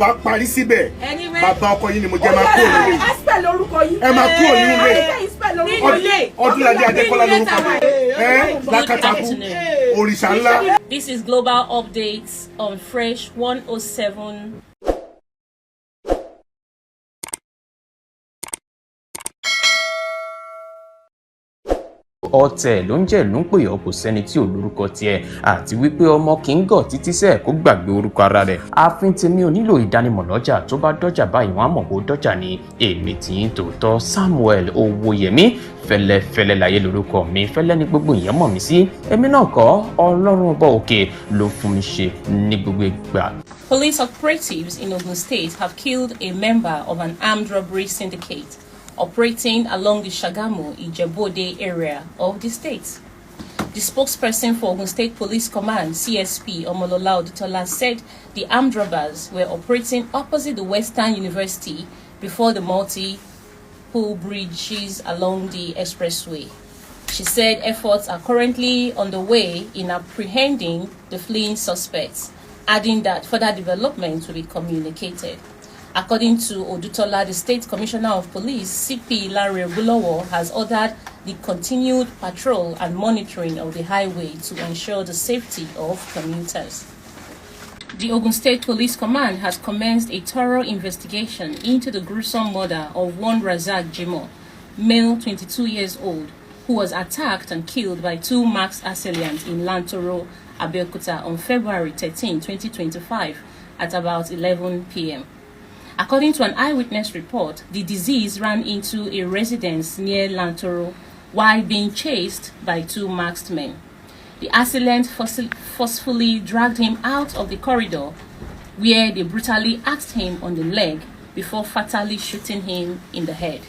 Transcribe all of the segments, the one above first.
bá parí síbẹ̀ bàbá ọkọ yín ni mo jẹ́ máa kúrò nílé ẹ máa kúrò nínú ilé Odunlade Adékọ́lá lórúkọ mi lákàtàkù òrìṣà ńlá. This is Global Updates on Fresh 107. Ọ̀tẹ̀ ló ń jẹ́ ló ń pè ọ́ kò sẹ́ni tí ò lórúkọ tiẹ̀ àti wípé ọmọ kì í gọ̀ títí sẹ́ẹ̀ kó gbàgbé orúkọ ara rẹ̀. Ààfin tèmi ò nílò ìdánimọ̀ lọ́jà tó bá dọ́jà báyìí wọ́n á mọ̀ bó dọ́jà ni. Èmi tí ń tòótọ́ Samuel Owóyẹmí fẹ́lẹ́fẹ́lẹ́ láyé lórúkọ mi fẹ́lẹ́ ní gbogbo èèyàn mọ̀ mí sí. Èmi náà kọ́ Ọlọ́run ọba òkè ló fún mi ṣe ní gbogbo ìgbà. Police operatives in Ogun State have killed a member of an armed robbery syndicate operating along the Shagamu-Ijebode area of the state. The spokesperson for Ogun State Police Command, CSP Omolola said the armed robbers were operating opposite the Western University before the multiple bridges along the expressway. She said efforts are currently underway in apprehending the fleeing suspects, adding that further developments will be communicated. According to Odunlade, the State Commissioner of Police, CP Larry Bulowo, has ordered the continued patrol and monitoring of the highway to ensure the safety of commuters. The Ogun State Police Command has commenced a thorough investigation into the gruesome murder of one Razak Jimo, male 22 years old, who was attacked and killed by two masked assailants in Lantoro, Abeokuta on February 13, 2025 at about 11 p.m. According to an eyewitness report, the deceased ran into a residence near Lantoro while being chased by two masked men. The assailants forcefully dragged him out of the corridor, where they brutally axed him on the leg before fatally shooting him in the head.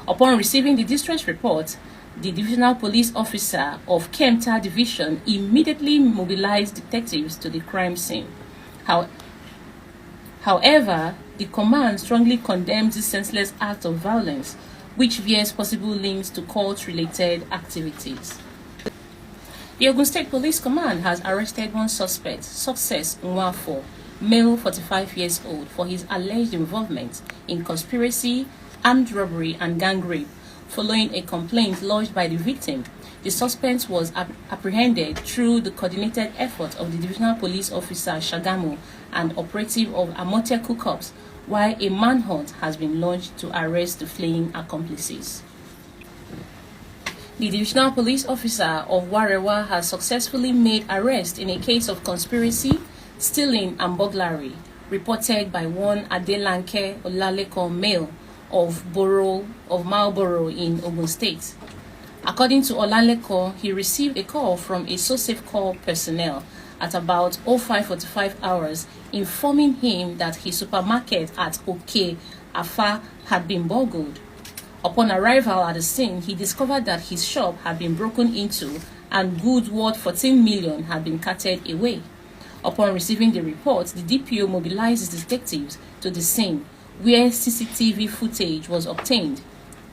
Upon receiving the distress report, the divisional police officer of Kemta Division immediately mobilized detectives to the crime scene. However, the command strongly condemns this senseless act of violence, which bears possible links to cult-related activities. The Ogun State Police Command has arrested one suspect, Success Nwafo, male 45 years old, for his alleged involvement in conspiracy, armed robbery, and gang rape, following a complaint lodged by the victim. The suspect was apprehended through the coordinated effort of the Divisional Police Officer Shagamu and operative of Amoteku Corps, while a manhunt has been launched to arrest the fleeing accomplices. The Divisional Police Officer of Warewa has successfully made arrest in a case of conspiracy, stealing and burglary, reported by one Adelanke Olaleko male of Marlborough in Ogun State. According to Olaleko, he received a call from a SOSAFE Corps personnel at about 05:45 hours, informing him that his supermarket at Oke Afa had been burgled. Upon arrival at the scene, he discovered that his shop had been broken into and goods worth 14 million had been carted away. Upon receiving the report, the DPO mobilized detectives to the scene, where CCTV footage was obtained.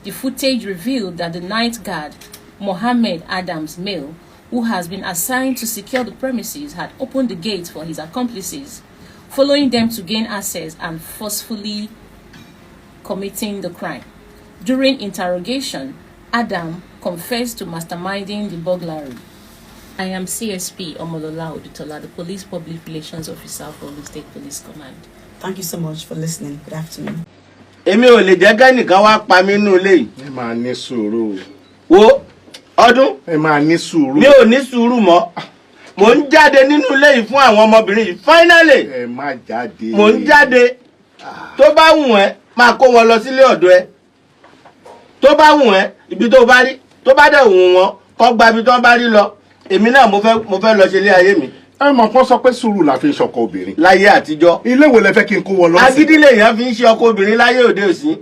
The footage revealed that the night guard, Mohammed Adams male, who has been assigned to secure the premises, had opened the gate for his accomplices, following them to gain access and forcefully committing the crime. During interrogation, Adam confessed to masterminding the burglary. I am CSP Omolola, the Police Public Relations Officer for the State Police Command. Thank you so much for listening. Good afternoon. Èmi ò lè jẹ́ kẹ́nìkan wá pa mí nínú ilé yìí. Ẹ máa ní sùúrù. Wo ọdún. Ẹ máa ní sùúrù. Mi ò ní sùúrù mọ́. Mo ń jáde nínú ilé yìí fún àwọn ọmọbìnrin yìí. Finally. Ẹ má jáde. Mo ń jáde. Tó bá wù ẹ́, máa kó wọn lọ sílé ọ̀dọ̀ ẹ. Tó bá wù ẹ́, ibi tó bá rí. Tó bá dẹ̀ wù wọ́n, kó gba ibi tó bá rí lọ. Èmi náà mo fẹ́ lọ ṣe ilé ayé mi. Ẹ mọ̀ kán sọ pé sùúrù la fi ń ṣọkọ obìnrin. Láyé àtijọ́. Ilé wo lẹ fẹ́ kí n kó wọn lọ sí? Agídí lèèyàn fi ń ṣe ọkọ obìnrin láyé òde òsì.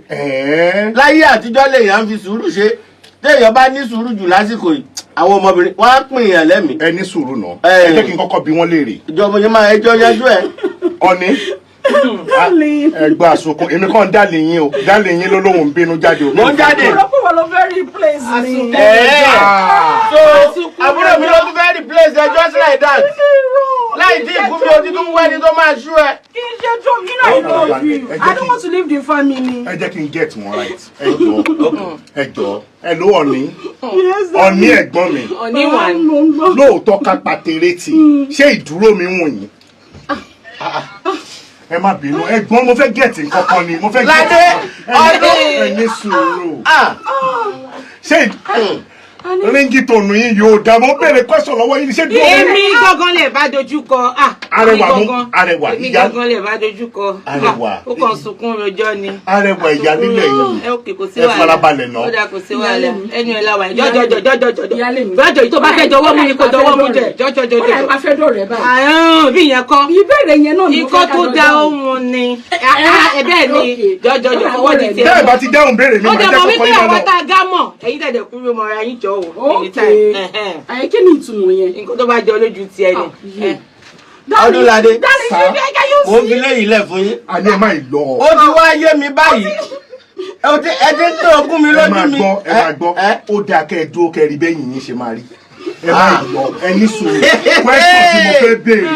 Láyé àtijọ́ lèèyàn fi sùúrù ṣe. Téèyàn bá ní sùúrù jù lásìkò yìí, àwọn ọmọbìnrin wọ́n á pín èèyàn lẹ́mìí. Ẹ ní sùúrù náà. Ẹ jẹ́ kí n kọ́kọ́ bi wọ́n léèrè. Ìjọba yẹn máa ẹjọ́ yanjú ẹ̀. Ọ̀ní. Ẹgbẹ́ àsokùn èmi kàn ń dálé yín o. Dálé yín ló lóhùn bínú jáde o. Mo ń jáde. Àbúrò ló fẹ́ replace mi. So àbúrò mi ló tún fẹ́ replace just like that. láì tí ìkú mi ò ti tún wẹ́ni tó máa ṣú ẹ. Kí n ṣe tó mi náà love you. I don't want to leave the family. Ẹ jẹ́ kí n get one right. Ẹ jọ̀ọ́. Ẹ ló Ọ̀ní. Ọ̀ní ẹ̀gbọ́n mi. Ọ̀ní wà. Lóòótọ́ ká pàtẹ́rẹ́tì. Ṣé ìdúró mi wù yín? Ẹ má bínú. Ẹ̀gbọ́n mo fẹ́ get nǹkan kan ni. Mo fẹ́ get ẹ ní sùúrù. Ṣé ríngì tònú yín yóò dá mo béèrè question lọ́wọ́ yín ṣé dúró. Èmi gangan lè bá dojú kọ. Arẹwà èmi gangan lè bá dojú kọ. Arẹwà. Ó kàn sunkún rojọ́ ni. Arẹwà ìyá nílẹ̀ yìí. Ẹ farabalẹ̀ náà. Ó dà kò sí wàhálà. Ẹnu ẹ̀ láwàá. Jọjọ tó bá fẹ́ jọ̀wọ́ mú ni kò jọ̀wọ́ mú jẹ. Jọjọ. Ẹ máa fẹ́ dọ̀rẹ́ báyìí. Àyàn bí ìyẹn kọ́. Ìbéèrè yẹn náà ni Ikọ́ tó dá ohun ni. Ẹ̀bẹ̀ ni jọjọ fọwọ́ di tiẹ̀. Bẹ́ẹ̀ bá ti dáhùn béèrè mi Ó máa jẹ́ jẹ́ mọ̀ kọ́kọ́ wípé yín àwọn lọ. tá a gá mọ̀ ẹ̀yin tẹ̀dẹ̀ kúrò mọ́ra yín jọ wò. Àyè kí ni ìtumọ̀ yẹn? Nǹkan tó bá jọ lójú tiẹ̀ ni. Odunlade, mo fi léyìn lẹ̀ fún yín. A ní ẹ má ì lọ. Ó ti wá yé mi báyìí. Ẹ ti ń tó ogún mi Ẹ máa lójú mi. gbọ́, ẹ máa gbọ́. Ó dáa kẹ́ ẹ dúró kẹ́ ẹ rí bẹ́yìn yín ṣe máa rí. Ẹ má ì lọ. Ẹ ní sùúrù. Question tí mo fẹ́ béèrè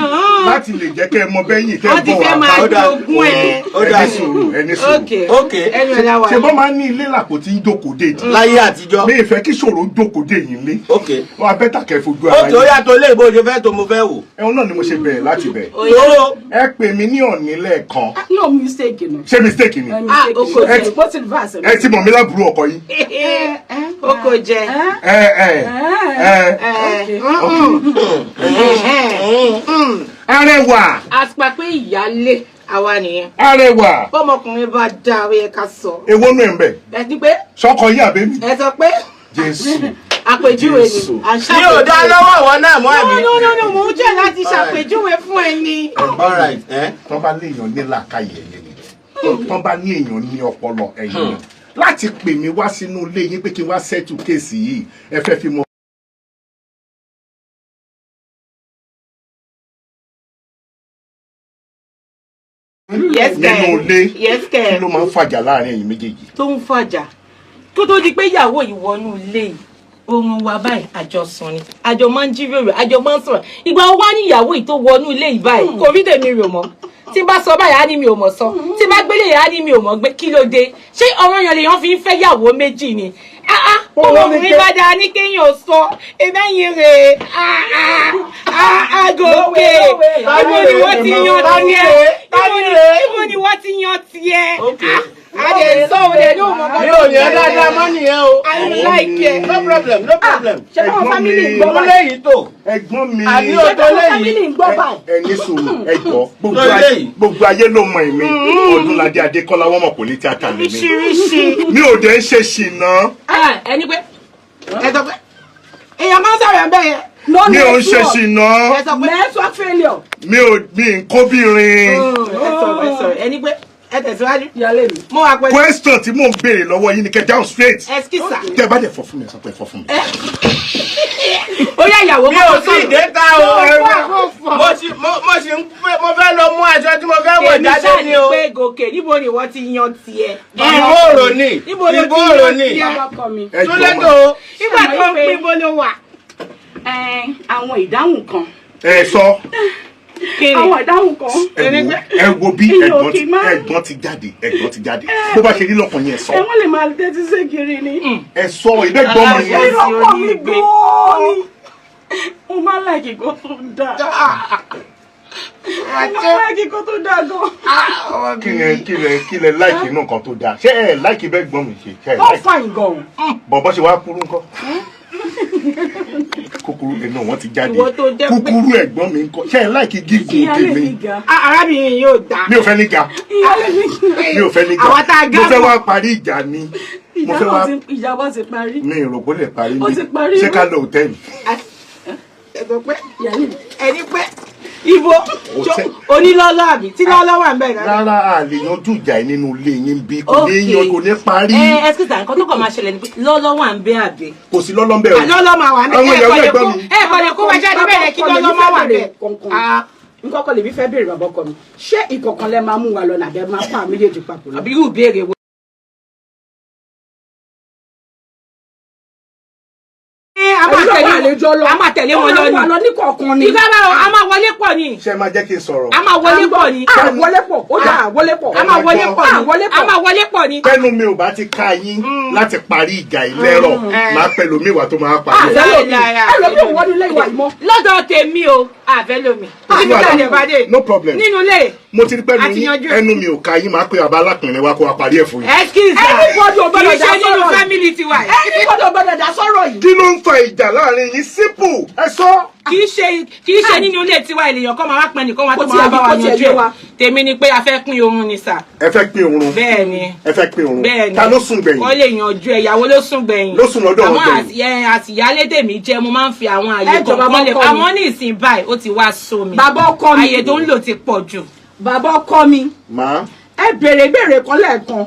láti lè jẹ́ kẹ́ ẹ mọ bẹ́yìn tẹ́ ẹ Wọ́n ti bọ̀ fẹ́ wá máa bá. jogún ẹ̀. Ẹ ní sùúrù. Ẹ ní sùúrù. Ok. Ẹnu ẹ̀ láwàá. Ṣé bọ́ máa ní ilé làpò tí ń jókòó dé yìí? Láyé àtijọ́. Mi ì fẹ́ kí ṣòro jókòó dé yìí lé. Ok. Wọ́n á bẹ́tà kẹ́ ẹ fojú Ó ara tó yín. yàtọ̀ lé ìbò ṣe fẹ́ tó mo fẹ́ wò. Ẹ̀hún náà ni mo ṣe bẹ̀rẹ̀ láti bẹ̀. Tó Ẹ pè mí ní Ọ̀ní lẹ́ẹ̀kan. No mistake ni. Ṣé mistake ni? What's the verse? Ẹ ti mọ̀ mí lábúrò ọkọ yín. Ó kò jẹ. Arẹwà. Àtìpà pé ìyálé àwa nìyẹn. Arẹwà. Bọ́mọkùnrin bá dá ó yẹ ká sọ. Èwo nù ẹ̀ ń bẹ̀? Ẹ ti pé Sọ́kọ yín àbẹ́ mi? ẹ sọ pé Jésù. àpèjúwe ni. Jésù. mi ò dá lọ́wọ́ ìwọ náà mọ́ àbí. No, mò ń jẹ́ láti ṣàpèjúwe fún ẹ ni. All right. Tọ́ bá ní èèyàn ní làákàyè ẹ̀yẹ ni. Tọ́ bá ní èèyàn ní ọpọlọ ẹ̀yẹ ni. Láti pè mí wá sínú ilé yín pé kí n wá settle kéèsì yìí, ẹ fẹ́ fi mọ. Yes, Nínú ilé, Yes, kí ló máa ń fàjà láàrin ẹ̀yin méjèèjì? tó ń fàjà kó tó di pé ìyàwó yìí wọnú ilé yìí oorun wa báyìí àjọsùn ni àjọ máa ń jíròrò àjọ máa ń sọ̀rọ̀ ìgbà wo wá ní ìyàwó yìí tó wọnú ilé yìí báyìí kò rí tèmi rò mọ́ tí bá sọ báyìí á ní mi ò mọ̀ sọ tí bá gbélé yẹn á ní mi ò mọ̀ gbé kí ló dé ṣé ọ̀rọ̀ yẹn lèèyàn fi ń fẹ́ yàwó méjì ni ọmọkùnrin bá dáa ní kéèyàn sọ ẹbẹ́yìn rè gòkè ibo ni wọ́n ti yan tiẹ̀ ibo ni wọ́n ti yan tiẹ̀ adé sọ òde ní òmò kan. Mi ò yẹn dáadáa mọ́ nìyẹn o. I like it. No problem, no problem. Ṣé báwọn family ń gbọ́ Mo báyìí? léyìí tó. Ẹ̀gbọ́n mi. Àní Ṣé o tó báwọn family léyìí. ń gbọ́ báyìí? Ẹ ní sùúrù, ẹ jọ̀ọ́. Lóléyìí. Gbogbo ayé ló mọ èmi. Odunlade Adékọ́lá wọ́n mọ̀ kò ní tíátà lèmi. Oríṣiríṣi. Mi ò dẹ̀ ń ṣe ṣìnà. Ẹni pé ẹ sọ pé èèyàn máa ń sọ̀rọ̀ ẹ̀ bẹ́ẹ̀ yẹn. Mi ò ń ṣe ṣìnà. Ẹ sọ pé Network failure. Mi ò mi ń kóbìnrin. ẹ sọ̀rọ̀ ẹni pé ẹ tẹ̀síwájú. Ìyálé mi. Mo wà pẹ̀lú. Question tí mò ń béèrè lọ́wọ́ yín ni kẹ́ down straight. Ẹskísà. Tẹ́ bá dẹ̀ fọ́ fún mi, ẹ sọ pé ẹ fọ́ fún mi. Ó yá ìyàwó Mi máa ò ń tí ì sọ̀rọ̀. dé ta o. Mo fẹ́ lọ mú aṣọ tí mo fẹ́ wọ̀ Èmi jáde ṣáà ni ní o. pé gòkè níbo ni wọ́n ti yan tiẹ̀. Ìbòòrò ni. Níbo ló ti Ìbòòrò yan ni. tiẹ̀? Ọkọ mi. Ẹ Tó jọ̀ọ́ lẹ́tọ̀ mà. o. Nígbà tó ń pín bó ló wà. Àwọn ìdáhùn kan. Ẹ sọ. Kí ni? Àwọn ìdáhùn kan. Ẹ wo bí Ìyàn kì í máa- ẹ̀gbọ́n ti jáde. Ẹ̀gbọ́n ti jáde. Bó bá ṣe rí lọ́kàn yẹn ẹ sọ. Wọ́n lè máa tẹ́tí sí kiri ni. Ẹ sọ ìbẹ́gbọ́n mi Aláṣẹ. ni. Ìrọ̀pọ̀ mi gan-an ni. Mo máa ń láìkì kó tó dáa. Mo máa ń láìkì kó tó dáa gan. Kí lẹ láìkì inú nǹkan tó dáa? Ṣé ẹ láìkì bẹ́gbọ́n mi ṣe? Ṣé ẹ Wọ́n láìkì? fàìn gan-an. Bọ̀bọ̀ ṣe wá kúrú ńkọ́? Kúkúrú ẹnu wọn ti jáde. Ìwọ tó jẹ́ pé- Kúkúrú ẹ̀gbọ́n mi ńkọ́? Ṣé ẹ láìkì gígùn Ìyálé mi tèmi? ga. Arábìnrin yóò dá. Mi ò fẹ́ ní ga. Ìyálé mi ga. Mi ò fẹ́ ní ga. Àwọn tá a gá Mo fẹ́ mọ̀. wá parí ìjà ni. Mo fẹ́ wá. Ìjà wa ti parí. Mi ò rò pé ó lè parí Ó mi. ti parí. Ṣé ká lọ hòtẹ́ẹ̀lì? Ẹ sọ pé Ìyálé mi. ẹni pé ibo onílọ́lọ́ àbí tí lọ́lọ́ wà ń bẹ̀ náà. Rárá, a lè yanjú ìjà yìí nínú ilé yín bí kò ní yan kò ní parí. Ẹskísà nǹkan tó kàn máa ṣẹlẹ̀ ni pé lọ́lọ́ wà ń bẹ̀ àbí. Kò sí lọ́lọ́mbẹ̀ o. Lọ́lọ́ máa wà ń bẹ̀. Àwọn ìyàwó ẹ̀gbọ́n mi. Ẹ kọ̀lẹ̀ kó wá jáde bẹ́ẹ̀ kí lọ́lọ́ máa wà bẹ̀. Nǹkan kan lèmi fẹ́ béèrè bàbá ọkọ mi. Ṣé ìkọ̀kan lẹ máa mú wa lọ nàbẹ́ máa pa méjèèjì papọ̀ lọ? Àbí yóò béèrè wo. lè jọ lọ. A máa tẹ̀lé wọn lọ ni. A máa lọ ní kọ̀ọ̀kan ni. Ìgbà bá a máa wọlé pọ̀ ni. Ṣé máa jẹ́ kí n sọ̀rọ̀? A máa wọlé pọ̀ ni. A wọlé pọ̀. Ó dà wọlé pọ̀. A máa wọlé pọ̀ ni. A máa wọlé pọ̀ ni. Tẹ́nu mi ò bá ti ká yín láti parí ìjà ìlẹ́rọ̀ máa pẹ̀lú mi wà tó máa parí. Ẹlòmí ò wọ́n nílé ìwà ìmọ̀. Lọ́dọ̀ tèmi o, àfẹ́ lomi. No problem. Nínú ilé. Mo ti rí pẹ̀lú ẹnu mi ò ká yín máa pé bàbá alákùnrin wa kó wa parí ẹ̀ fún yín. Excuse me. Everybody ò gbọ́dọ̀ dá sọ̀rọ̀ yìí. Family tiwa. Everybody ò gbọ́dọ̀ dá sọ̀rọ̀ yìí. Kí ló ń fa ìjà láàrin yín? Simple. Ẹ sọ. Kì í ṣe nínú ilé tiwa ènìyàn kọ́ máa wá pẹ́ nìkan wá tó máa bá wa yanjú ẹ̀. Tèmi ni pé a fẹ́ pín oorun ni sà. Ẹ fẹ́ pín oorun. Bẹ́ẹ̀ni. Ẹ fẹ́ pín oorun. Bẹ́ẹ̀ni. Ta ló sùn gbẹ̀yìn? Wọ́n lè yanjú ẹ̀, ìyàwó ló sùn gbẹ̀yìn. Ló sùn lọ́dọ̀ wọn gbẹ̀yìn. Àmọ́ àtìyálédè mi jẹ́ mo máa ń fi àwọn àyè kọ̀ọ̀kan lè àmọ́ ní ìsìn báyìí ó ti wá so mi. Bàbá ọkọ mi. Àyè tó ń lò ti pọ̀ jù. Bàbá ọkọ mi. Màá. Ẹ béèrè kan lẹ́ẹ̀kan.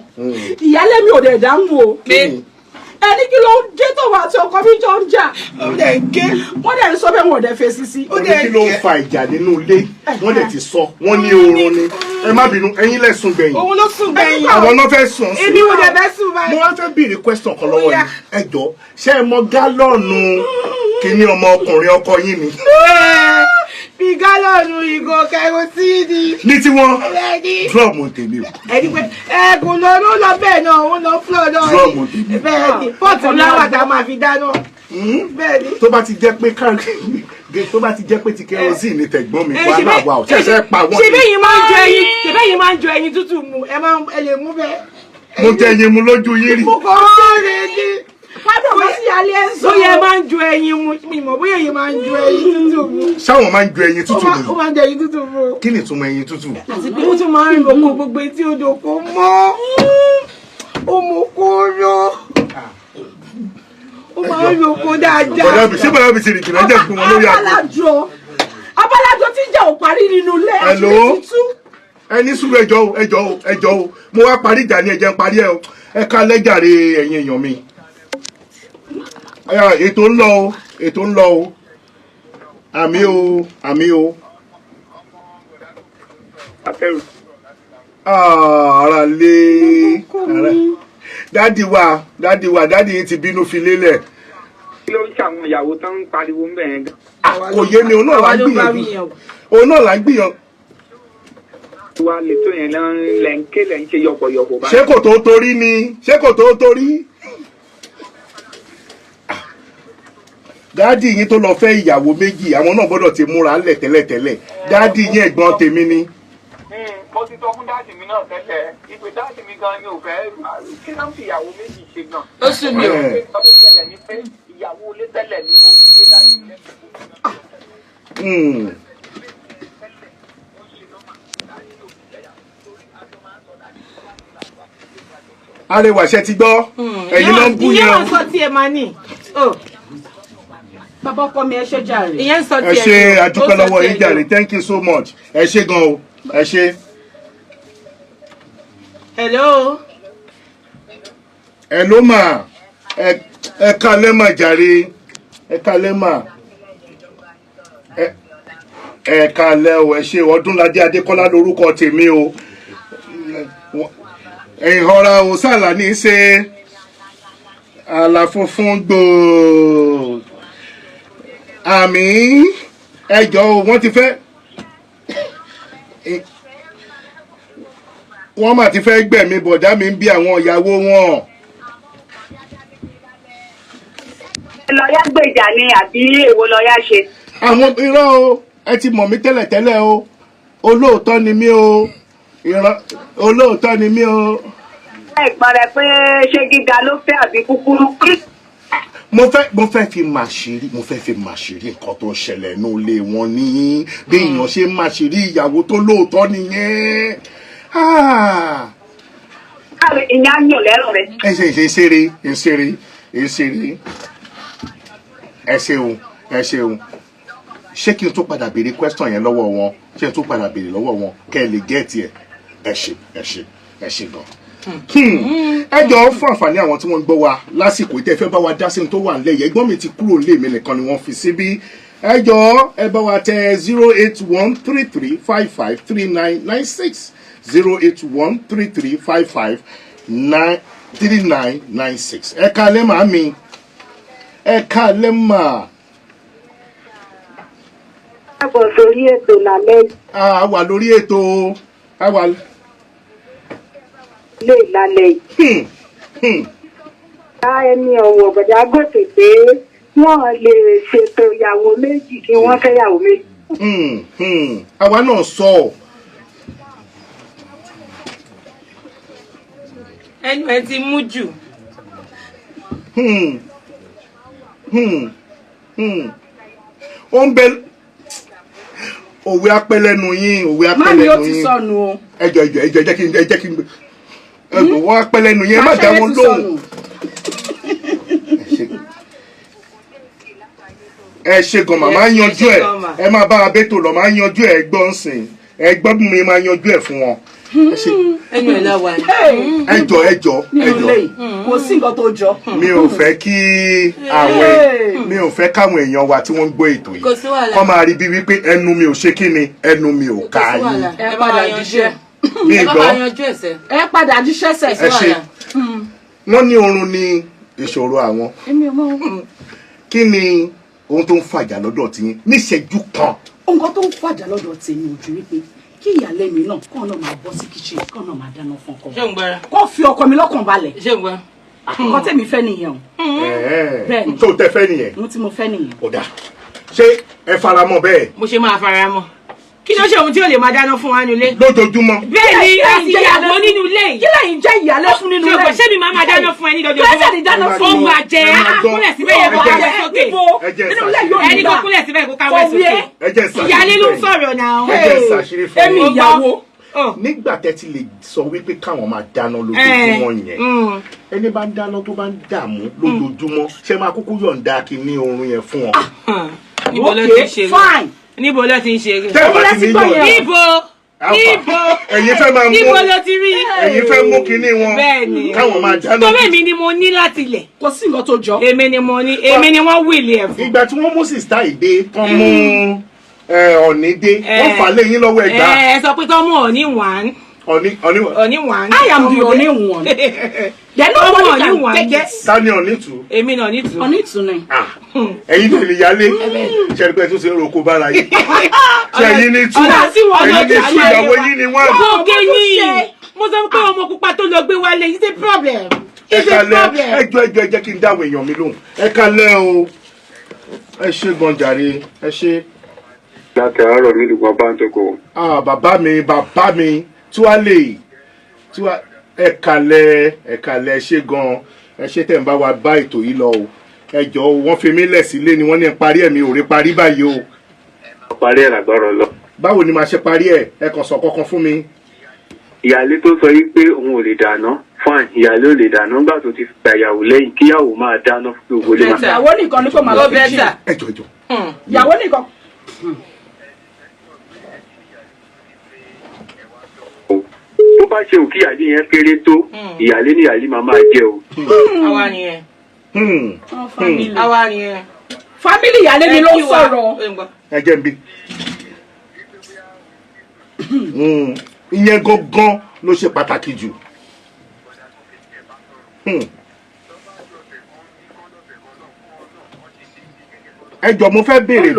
Ìyálé mi ò dẹ̀ dáhùn o. Ẹni kí ló ń dé tó wà tí ọkọ mi jọ ń jà. Wọ́n dẹ̀ ń sọ bẹ́ẹ̀ wọ́n dẹ̀ fèsì sí. Ó ní kí ló ń fa ìjà nínú ilé? Wọ́n dẹ̀ ti sọ. Wọ́n ní oorun ni. Ẹ má bínú, ẹ̀yin lẹ sùn gbẹ̀yìn. Òun ló sùn gbẹ̀yìn. Àwọn náà fẹ́ sùn sí. Èmi wo dẹ̀ fẹ́ sùn báyìí. Mo wá fẹ́ béèrè question kan lọ́wọ́ yín. Ẹ jọ̀ọ́, ṣé ẹ mọ gálọ́ọ̀nù kíní ọmọ ọkùnrin ọkọ yín ni? Bí gálọ́ọ̀nù ìgò kẹrosíìnì. Ní tí wọ́n drum tèmi o. Ẹni pé ẹ̀gùn ló lọ bẹ́ẹ̀ náà ó lọ floor náà. Drum tèmi. Bẹ́ẹ̀ni pọ́ọ̀tù láwà tá a máa fi dáná. Bẹ́ẹ̀ni. Tó bá ti jẹ́ pé ti kerosene ni tẹ̀gbọ́n mi wà náà wà ó. Ṣẹ̀ṣẹ̀ pa wọ́n. Ṣé bẹ́yìn máa ń jọ ẹyin tútù mu? Ẹ lè mú bẹ́ẹ̀. Mo jẹ ẹyin mu lójú yín rí. Mo kọ́ ọ́ rẹ̀ ni. Pádọ̀ bá sí alẹ́ ń sọ. Bóyá máa ń jọ ẹyin mu. Mi mọ̀ bóyá ẹyin máa ń jọ ẹyin tútù mu. Ṣáwọn máa ń jọ ẹyin tútù mu? Ó máa ń jọ ẹyin tútù mu. Kí ni ìtumọ̀ ẹyin tútù? Àti pé ó tún máa ń roko gbogbo etí odò kò mọ́. Ó mú kóró. Ó máa ń roko dáadáa. Ṣé bàbá mi ti rìn jìnnà jẹ́ fún wọn lórí àgbo? Abálájọ tí ìjà ò parí nínú ilé àti títú. Ẹni sùúrù ẹjọ́ o. Mo wá parí ìjà ní ẹ̀jẹ̀ ń parí ẹ̀ o. Ẹ ká lẹ́jàre ẹ̀yin èèyàn mi. Ètò ń lọ o. Àmì o. Ara lé. Dádì yìí ti bínú fi lélẹ̀. Kí ló ń ṣàwọn ìyàwó tó ń pariwo ń bẹ̀rẹ̀ gan? Kò yé mi, òun náà là ń gbìyànjú. Wa lè tó yẹn lẹ́ ń ké lẹ́ ń ṣe yọ̀pọ̀yọ̀pọ̀ báyìí. Ṣé kò tó torí ni? Dádì yín tó lọ fẹ́ ìyàwó méjì, àwọn náà gbọ́dọ̀ ti múra lẹ̀ tẹ́lẹ̀tẹ́lẹ̀. Dádì yín ẹ̀gbọ́n tèmi ni. Mo ti sọ fún dáàdì mi náà tẹ́lẹ̀, ìpè dáàdì mi gan ni ò fẹ́ kí ló ń fi ìyàwó méjì ṣe gan. Ó sùn mí o. Ọdún tẹ́lẹ̀ ni pé ìyàwó ilé tẹ́lẹ̀ ni ó gbé dáàdì mi lẹ́sìn. Arẹwà ṣe ti gbọ́, ẹ̀yin ló ń bú yẹn o. Ìyẹn sọ tí ẹ máa ní. Bàbá ọkọ mi ẹ ṣe jàre. Ìyẹn sọ tí ẹ ṣe àdúpẹ́ lọ́wọ́ yín jàre, thank you so much. Ẹ ṣe gan o, ẹ ṣe. Hello ma, ẹ kalẹ́ mà jàre, ẹ kalẹ́ mà. Ẹ kalẹ́ o, ẹ ṣe Ọdúnlade Adékọ́lá lórúkọ tèmi o. Ìhọra o sàlà ní í ṣe àlàfunfun gbòò. Àmì ẹjọ́ o, wọ́n ti fẹ́ wọ́n mà ti fẹ́ gbẹ̀mí bọ̀dá mi ń bí àwọn ìyàwó wọn. Lọ́yà gbèjà ni àbí èwo lọ́yà ṣe? Àwọn irọ́ o, ẹ ti mọ̀ mí tẹ́lẹ̀tẹ́lẹ̀ o, olóòótọ́ ni mí o, olóòótọ́ ni mí o. Ẹ̀gbọ́n rẹ̀ pé ṣé gíga ló fẹ́ àbí kúkúrú? Mo fẹ́ fi màṣírí nǹkan tó ń ṣẹlẹ̀ nínú ilé wọn ní bí èèyàn ṣe màṣírí ìyàwó tó lóòótọ́ nìyẹn. Ìyá ń yàn lẹ́rù rẹ̀. Ẹ ṣeré. Ẹ ṣeun. Ṣé kí n tó padà béèrè question yẹn lọ́wọ́ wọn? Ṣé n tó padà béèrè lọ́wọ́ wọn? Kẹ́ ẹ lè gẹ́ẹ̀tì ẹ̀. Ẹ ṣe gan. Ẹ jọ̀ọ́ fún àǹfààní àwọn tí wọ́n ń gbọ́ wa lásìkò ìtẹ́ fẹ́ bá wa dá sí ní tó wà nílẹ̀ yẹn. Ẹ̀gbọ́n mi ti kúrò nílé mi nìkan ni wọ́n fi síbí. Ẹ jọ̀ọ́ ẹ bá wa tẹ 08133553996 08133553996. Ẹ káalẹ́ màámi. Ẹ káalẹ́ mà. káàbọ̀ sórí ètò lálẹ́ A wà lórí ètò a wà. ilé ìlàlẹ̀ yìí. Ká ẹni ọ̀wọ̀ bọ̀dá gòkè pé wọ́n lè ṣètò ìyàwó méjì kí wọ́n fẹ́ ìyàwó méjì. Àwa náà sọ. ẹnu ẹ ti mú jù. Ó ń bẹ òwe apẹlẹnu yín òwe Mami apẹlẹnu ó ti yín. sọnù o. Ẹjọ jẹ́ kí n wọ́n apẹlẹnu yín ẹ má dá wọn lóhùn. Ẹ ṣe gan màmá yanjú ẹ máa bá abẹ́tò lọ máa yanjú ẹ gbọ́n sìn ẹ gbọ́ bí mi máa yanjú ẹ fún wọn. ẹnu ẹ láwa ni. ẹjọ Kò sí nǹkan tó jọ. mi ò fẹ́ kí mi ò fẹ́ káwọn èèyàn wa tí wọ́n ń gbọ́ ètò yìí Kò sí wàhálà. kọ́ máa rí bí wípé ẹnu mi ò ṣe kí ni ẹnu mi ò ká yín. Ẹ padà jíṣẹ́. Mi ẹ bá gbọ́. wa yanjú ẹsẹ. Ẹ padà jíṣẹ́ sẹ̀. Ẹ ṣe wọ́n ní oorun ní ìṣòro àwọn Èmi ò mọ̀. kí ni ohun tó ń fàjà lọ́dọ̀ tí yín níṣẹ́jú kan. Nǹkan tó ń fàjà lọ́dọ̀ tèmi ò ju wípé kí ìyàlẹ́ mi náà kàn náà máa bọ́ sí kíchìn kàn náà máa dáná fún ọkọ. ṣé ń gbára. Kó fi ọkọ mi lọ́kàn balẹ̀. ṣé ń gbára. Nǹkan tèmi fẹ́ nìyẹn o. Bẹ́ẹ̀ni. tó tẹ fẹ́ nìyẹn. Mo tí mo fẹ́ nìyẹn. Ó dà ṣé ẹ faramọ́ bẹ́ẹ̀ mo ṣe máa fara mọ́. kí ló ṣe ohun tí ò lè máa dáná fún wa nílé. lójoojúmọ́. bẹ́ẹ̀ ni àti ìyàwó nínú ilé yìí. Kí lẹ́yìn jẹ́ ìyàlẹ́ fún nínú ṣé ilé? kò ṣé mi máa dáná fún ẹ ní lójoojúmọ́. Pẹ́sẹ̀ ni dáná fún ohun mi. àjẹ́ Ẹ máa gbọ́. kúnlẹ̀ síbẹ̀ yẹn kó káwé sókè. ẹ jẹ́ Nínú ilé yóò ẹni kó kúnlẹ̀ síbẹ̀ kó káwé sókè. ẹ jẹ́ ìsàṣírí ìyáálé ló ń sọ̀rọ̀ náà. ẹ jẹ́ ìsàṣírí fún Èmi mi. ìyàwó. nígbà tẹ́ ti lè sọ wípé káwọn máa dáná lójoojúmọ́ yẹn ẹni bá ń dáná tó bá ń dààmú lójoojúmọ́ ṣe máa kúkú yọ̀ǹda kí ní oorun yẹn fún ọ. níbo ló ti ń ṣe Fine. níbo ló ti ń ṣe tẹ́ ẹ bá ti ní yọ̀ǹda níbo níbo ẹ̀yin fẹ́ máa mú níbo ló ti rí. ẹ̀yin fẹ́ mú kinní wọn bẹ́ẹ̀ni káwọn máa dáná. torí èmi ni mo ní láti lẹ̀. Kò sí nǹkan tó jọ. èmi ni mo ní èmi ni wọ́n wíìlì ẹ̀ fún. ìgbà tí wọ́n mú sista ìdè tán mú ọ̀nì dé wọ́n fà lẹ́yìn lọ́wọ́ ẹ̀gbá ẹ sọ pé tó mú ọ̀ní wàn. ọ̀nì ọ̀ní wàn. I am the only one. Then nobody can take it. ta ni ọ̀nì tù. èmi náà ní tù. Only tonight. ẹ̀yin tẹ̀lé yálé ṣẹ́ni tó ṣe ń roko bára yìí ṣẹ́yin ní tù ọ̀nà tí wọ́n lọ ẹ̀yin ní jà tù ìyàwó yín ni wọ́n. gbọ́ngé ni mo sọ pé ọmọ pupa tó lọ gbé wálé yìí ṣe problem. ẹ It's a kalẹ̀ problem. ẹ jẹ́ kí n dáwọ́ èèyàn mi lóhùn ẹ kalẹ̀ o ẹ ṣe gbọ̀njàre ẹ ṣe. láti àárọ̀ mi lùgbọ́n bá ń tókò. bàbá mi Túwálé ẹ kalẹ̀ ṣe gan ẹ ṣe tẹ̀ ń bá wa bá ètò yìí lọ o ẹ jọ̀ọ́ wọ́n fi mí lẹ̀ sílé ni wọ́n ní parí ẹ̀mí ò rí parí báyìí o. parí ẹ̀ lágbára lọ. báwo ni màá ṣe parí ẹ kàn sọ kankan fún mi. ìyáálé tó sọ yìí pé òun ò lè dáná fine ìyáálé ò lè dáná nígbà tó ti fìgbà ìyàwó lẹ́yìn kíyàwó máa dáná fún gbogbo lè máa. Ìyàwó nìkan ní kò máa lọ Ó fi bẹ́tà. jìn. ẹ jọ̀ọ́ Ìyàwó nìkan. tó bá ṣe òkè ìyáálé yẹn kéré tó ìyáálé ní ìyáálé máa jẹ o. àwa nìyẹn. àwa nìyẹn. Family ìyàlẹ́ mi ló ń sọ̀rọ̀. ẹ jẹ́ n bí. ìyẹn gangan ló ṣe pàtàkì jù. ẹ jọ̀ọ́ mo fẹ́ béèrè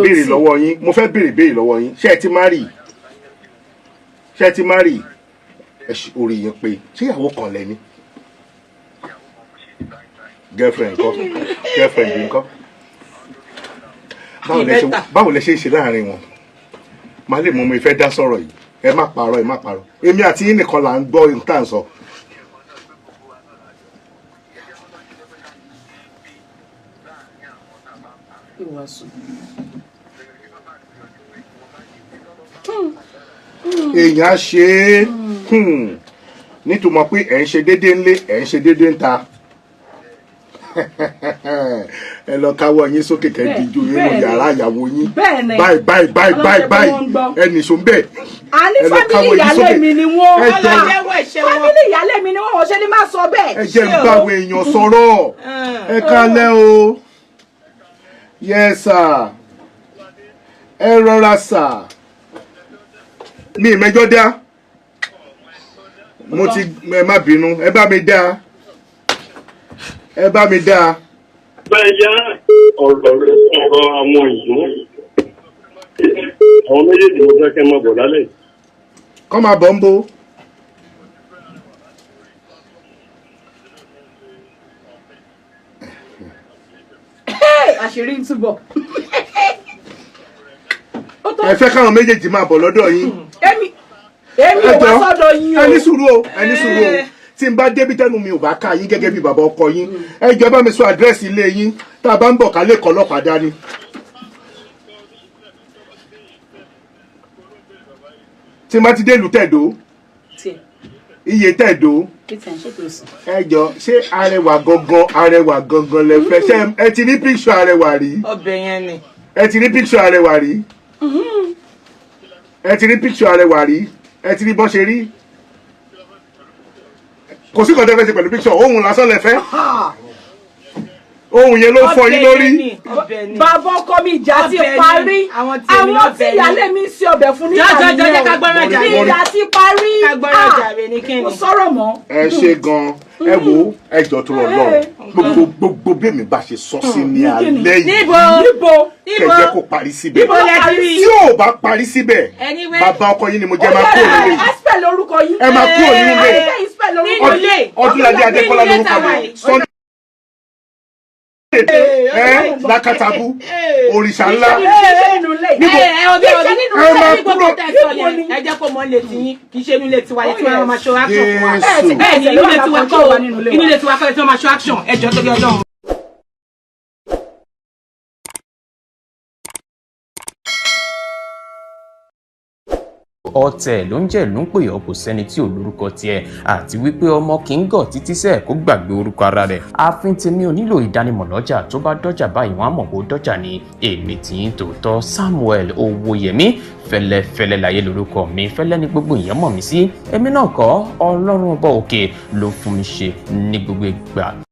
lọ́wọ́ yín ṣé ẹ ti marry ẹ ṣe orí yẹn pé ṣé ìyàwó kan lẹ ní girlfriend ńkọ́ báwo lẹ ṣe ń ṣe láàrin wọn màá lè mọ ọmọ ìfẹ́ dá sọ̀rọ̀ yìí ẹ má parọ́ èmi àti yín nìkan là ń gbọ́ ohun tá à ń sọ. èèyàn á ṣe é nítumọ̀ pé ẹ̀ ń ṣe déédéé ńlé ẹ̀ ń ṣe déédéé ńta ẹ lọ káwọ́ yín sókè kẹ́ẹ̀dì ju nínú yàrá ìyàwó yín báyìí ẹ nìṣó ń bẹ̀. Àní fámìlì ìyálé mi ni wọ́n. ẹ jẹ́ Fámìlì ìyálé mi ni wọ́n ṣe ni má sọ bẹ́ẹ̀. ẹ jẹ́ ń báwo èèyàn sọ̀rọ̀ ẹ kálẹ́ o yes sir ẹ rọra sir mi ìmẹ́jọ́ dá mo ti ẹ má bínú ẹ bá mi dá bẹ́ẹ̀ yá ọ̀rọ̀ àwọn ìlú àwọn méjèèjì mo fẹ́ kẹ́ máa bọ̀ lálẹ́. kọ́ máa bọ̀ ń bo. àṣírí ń túbọ̀. ẹ fẹ́ káwọn méjèèjì máa bọ̀ lọ́dọ̀ yín. èmi ò wá sọ́dọ̀ yín o. ẹni sùúrù o tí n bá débi tẹnu mi ò bá ká yín gẹ́gẹ́ bí bàbá ọkọ yín ẹ jọ̀ọ́ bá mi sọ àdírẹ́sì ilé yín tá a bá ń bọ̀ ká lè kọ́ ọlọ́pàá dání. tí n bá ti dé ìlú tẹ̀dó iye tẹ̀dó ẹ jọ̀ọ́ ṣé arẹwà gangan lẹ fẹ́ ṣé ẹ ti rí píkṣọ arẹwà rí. ọbẹ̀ yẹn ni. ẹ ti rí píkṣọ arẹwà rí. ẹ ti rí píkṣọ arẹwà rí. ẹ ti rí bọ́ ṣe rí. kò sí kọ̀dọ̀ fẹ́ ṣe pẹ̀lú píkṣọ ohun lásán lẹ fẹ́. ohun yẹn ló fọ yín lórí. bàbá ọkọ mi ìjà ti parí àwọn tí ìyálé mi ń ṣe ọbẹ̀ fún nígbà yẹn ìjà ti parí kò sọ̀rọ̀ mọ́. ẹ ṣe gan ẹ wo ẹjọ́ tó rọ lọ́rùn gbogbo bí èmi bá ṣe sọ sí ní alẹ́ yìí kẹjẹ kó parí síbẹ̀ tí ò bá parí síbẹ̀ bàbá ọkọ yín ni mo jẹ́ máa kúrò nílé ẹ máa kúrò nílé Odunlade Adékọ́lá lórúkọ mi lákàtàbù òrìṣà ńlá níbo ẹ máa kúrò. ẹ jẹ́ kó mọ ilé tí yín kì í ṣe inú ilé tiwa yìí tí wọ́n máa ṣọ́ action fún wa. bẹ́ẹ̀ ni inú ilé tiwa kọ́ inú ilé tiwa kọ́ tí wọ́n máa ṣọ́ action ẹ jọ̀ọ́ torí Ọlọ́run. ọ̀tẹ̀ ló ń jẹ́ ló ń pè ọ́ kò sẹ́ni tí ò lórúkọ tiẹ̀ àti wípé ọmọ kì í gọ̀ títí sẹ́ẹ̀ kó gbàgbé orúkọ ara rẹ̀. ààfin tèmi ò nílò ìdánimọ̀ lọ́jà tó bá dọ́jà báyìí wọ́n á mọ̀ bó dọ́jà ni èmi tí ń tòótọ́ Samuel Owóyẹmí fẹ́lẹ́fẹ́lẹ́ láyé lórúkọ mi fẹ́lẹ́ ní gbogbo èèyàn mọ̀ mí sí èmi náà kọ́ Ọlọ́run ọba òkè ló fún mi ṣe ní gbogbo ìgbà.